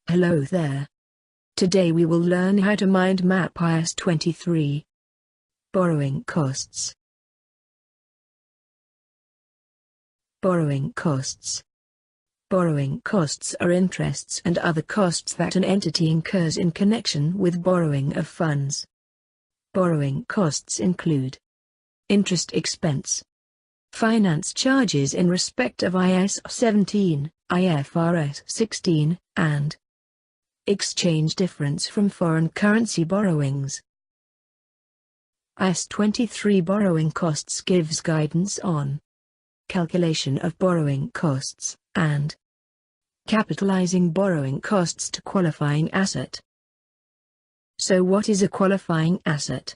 Hello there. Today we will learn how to mind map IAS 23. Borrowing costs. Borrowing costs. Borrowing costs are interests and other costs that an entity incurs in connection with borrowing of funds. Borrowing costs include interest expense, finance charges in respect of IAS 17, IFRS 16, and exchange difference from foreign currency borrowings. IAS 23 borrowing costs gives guidance on calculation of borrowing costs and capitalizing borrowing costs to qualifying asset. So what is a qualifying asset?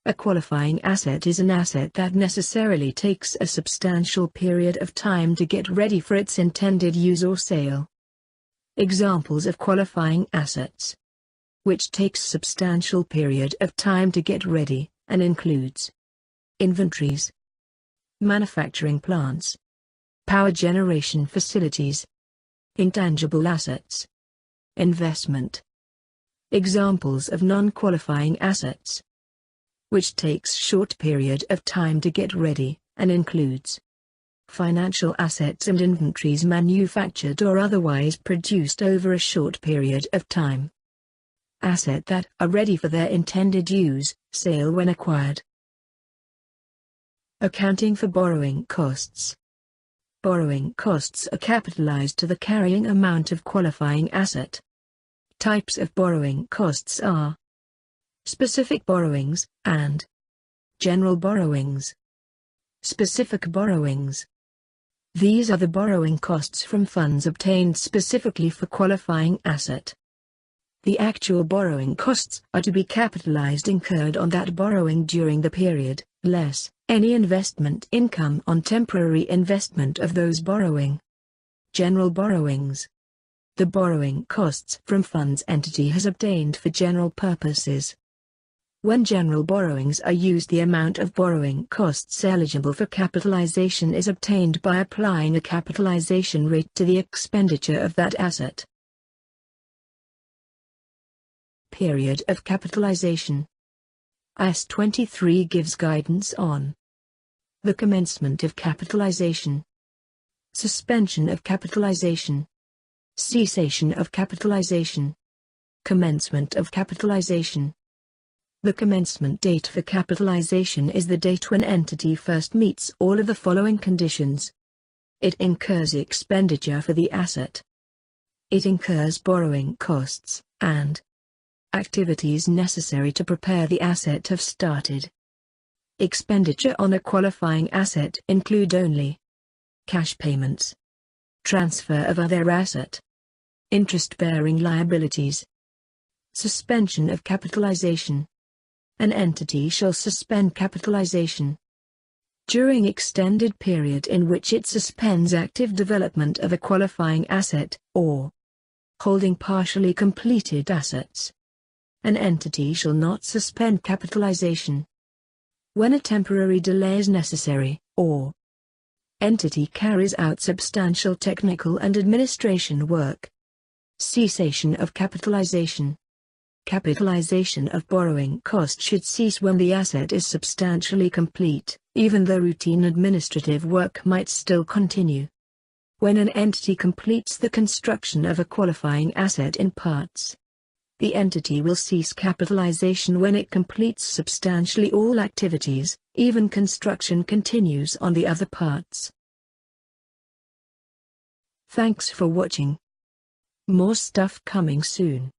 A qualifying asset is an asset that necessarily takes a substantial period of time to get ready for its intended use or sale. Examples of qualifying assets, which takes substantial period of time to get ready, and includes inventories, manufacturing plants, power generation facilities, intangible assets, investment. Examples of non-qualifying assets, which takes short period of time to get ready, and includes financial assets and inventories manufactured or otherwise produced over a short period of time. Assets that are ready for their intended use, sale when acquired. Accounting for borrowing costs. Borrowing costs are capitalized to the carrying amount of qualifying asset. Types of borrowing costs are specific borrowings and general borrowings. Specific borrowings. These are the borrowing costs from funds obtained specifically for qualifying asset. The actual borrowing costs are to be capitalized incurred on that borrowing during the period, less any investment income on temporary investment of those borrowing. General borrowings. The borrowing costs from funds entity has obtained for general purposes. When general borrowings are used, the amount of borrowing costs eligible for capitalization is obtained by applying a capitalization rate to the expenditure of that asset. Period of capitalization. IAS 23 gives guidance on the commencement of capitalization, suspension of capitalization, cessation of capitalization, commencement of capitalization. The commencement date for capitalization is the date when entity first meets all of the following conditions. It incurs expenditure for the asset. It incurs borrowing costs, and activities necessary to prepare the asset have started. Expenditure on a qualifying asset include only cash payments, transfer of other asset, interest-bearing liabilities, suspension of capitalization. An entity shall suspend capitalization during extended period in which it suspends active development of a qualifying asset, or holding partially completed assets. An entity shall not suspend capitalization when a temporary delay is necessary, or entity carries out substantial technical and administration work. Cessation of capitalization. Capitalization of borrowing cost should cease when the asset is substantially complete, even though routine administrative work might still continue. When an entity completes the construction of a qualifying asset in parts, the entity will cease capitalization when it completes substantially all activities, even construction continues on the other parts. Thanks for watching. More stuff coming soon.